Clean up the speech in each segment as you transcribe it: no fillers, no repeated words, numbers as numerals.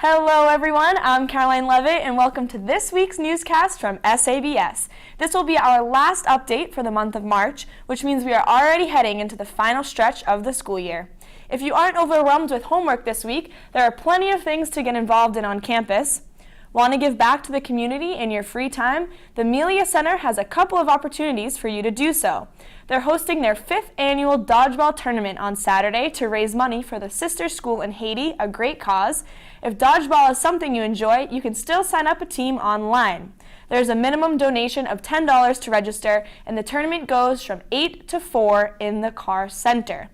Hello everyone, I'm Caroline Levitt and welcome to this week's newscast from SABS. This will be our last update for the month of March, which means we are already heading into the final stretch of the school year. If you aren't overwhelmed with homework this week, there are plenty of things to get involved in on campus. Want to give back to the community in your free time? The Melia Center has a couple of opportunities for you to do so. They're hosting their 5th annual dodgeball tournament on Saturday to raise money for the sister school in Haiti, a great cause. If dodgeball is something you enjoy, you can still sign up a team online. There's a minimum donation of $10 to register, and the tournament goes from 8 to 4 in the Carr Center.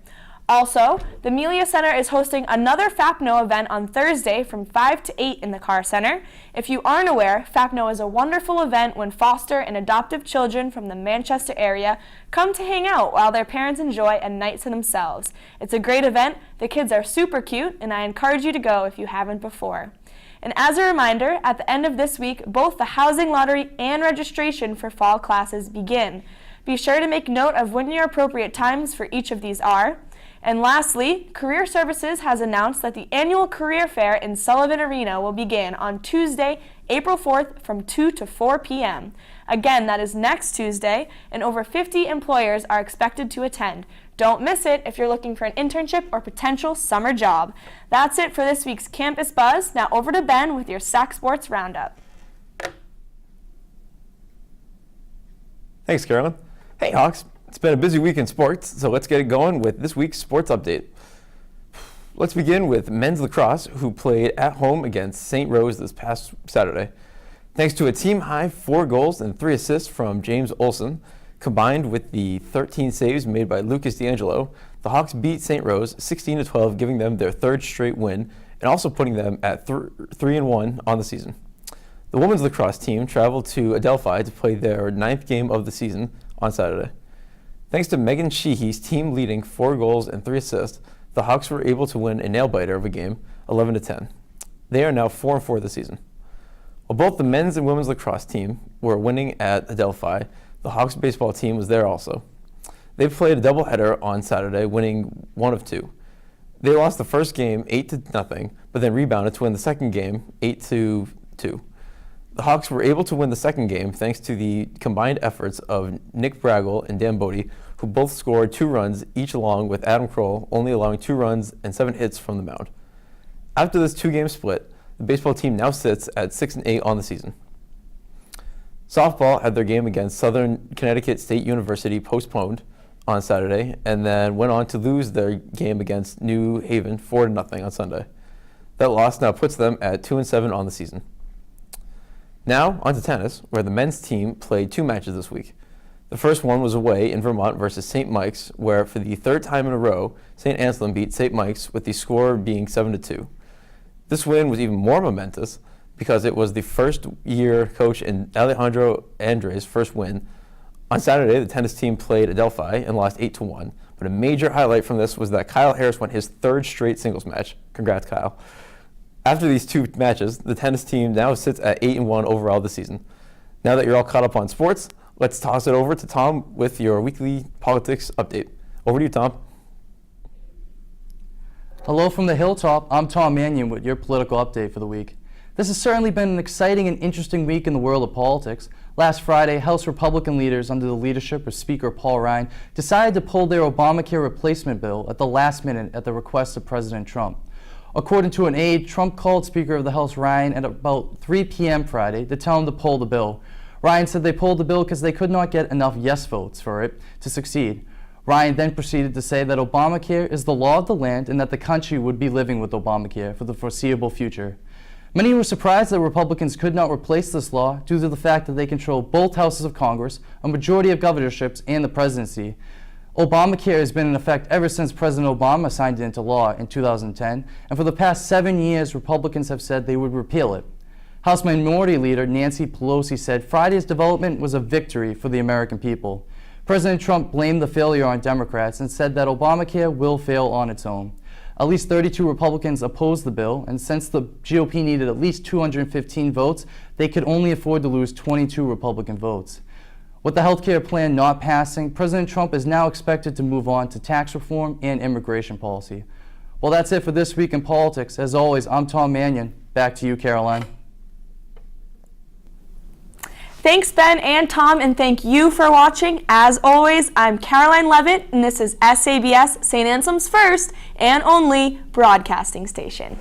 Also, the Melia Center is hosting another FAPNO event on Thursday from 5 to 8 in the Carr Center. If you aren't aware, FAPNO is a wonderful event when foster and adoptive children from the Manchester area come to hang out while their parents enjoy a night to themselves. It's a great event, the kids are super cute, and I encourage you to go if you haven't before. And as a reminder, at the end of this week, both the housing lottery and registration for fall classes begin. Be sure to make note of when your appropriate times for each of these are. And lastly, Career Services has announced that the annual career fair in Sullivan Arena will begin on Tuesday, April 4th from 2 to 4 p.m. Again, that is next Tuesday, and over 50 employers are expected to attend. Don't miss it if you're looking for an internship or potential summer job. That's it for this week's Campus Buzz. Now over to Ben with your Sac Sports Roundup. Thanks, Carolyn. Hey, Hawks. It's been a busy week in sports, so let's get it going with this week's sports update. Let's begin with men's lacrosse, who played at home against St. Rose this past Saturday. Thanks to a team-high 4 goals and 3 assists from James Olsen, combined with the 13 saves made by Lucas D'Angelo, the Hawks beat St. Rose 16-12, giving them their 3rd straight win and also putting them at 3-1 on the season. The women's lacrosse team traveled to Adelphi to play their 9th game of the season on Saturday. Thanks to Megan Sheehy's team leading 4 goals and 3 assists, the Hawks were able to win a nail-biter of a game, 11-10. They are now 4-4 this season. While both the men's and women's lacrosse team were winning at Adelphi, the Hawks baseball team was there also. They played a doubleheader on Saturday, winning 1 of 2. They lost the first game 8-0, but then rebounded to win the second game 8-2. The Hawks were able to win the second game thanks to the combined efforts of Nick Braggle and Dan Bodie, who both scored 2 runs each, along with Adam Kroll only allowing 2 runs and 7 hits from the mound. After this 2-game split, the baseball team now sits at 6-8 on the season. Softball had their game against Southern Connecticut State University postponed on Saturday and then went on to lose their game against New Haven 4-0 on Sunday. That loss now puts them at 2-7 on the season. Now, on to tennis, where the men's team played 2 matches this week. The first one was away in Vermont versus St. Mike's, where for the 3rd time in a row, St. Anselm beat St. Mike's with the score being 7-2. This win was even more momentous because it was the first-year coach in Alejandro Andres' first win. On Saturday, the tennis team played Adelphi and lost 8-1, but a major highlight from this was that Kyle Harris won his 3rd straight singles match. Congrats, Kyle. After these 2 matches, the tennis team now sits at 8-1 overall this season. Now that you're all caught up on sports, let's toss it over to Tom with your weekly politics update. Over to you, Tom. Hello from the hilltop. I'm Tom Mannion with your political update for the week. This has certainly been an exciting and interesting week in the world of politics. Last Friday, House Republican leaders under the leadership of Speaker Paul Ryan decided to pull their Obamacare replacement bill at the last minute at the request of President Trump. According to an aide, Trump called Speaker of the House Ryan at about 3 p.m. Friday to tell him to pull the bill. Ryan said they pulled the bill because they could not get enough yes votes for it to succeed. Ryan then proceeded to say that Obamacare is the law of the land and that the country would be living with Obamacare for the foreseeable future. Many were surprised that Republicans could not replace this law due to the fact that they control both houses of Congress, a majority of governorships, and the presidency. Obamacare has been in effect ever since President Obama signed it into law in 2010, and for the past 7 years, Republicans have said they would repeal it. House Minority Leader Nancy Pelosi said Friday's development was a victory for the American people. President Trump blamed the failure on Democrats and said that Obamacare will fail on its own. At least 32 Republicans opposed the bill, and since the GOP needed at least 215 votes, they could only afford to lose 22 Republican votes. With the health care plan not passing, President Trump is now expected to move on to tax reform and immigration policy. Well, that's it for this week in politics. As always, I'm Tom Mannion. Back Back to you, Caroline. Thanks, Ben and Tom, and thank you for watching. As always, I'm Caroline Levitt, and this is SABS St. Anselm's first and only broadcasting station.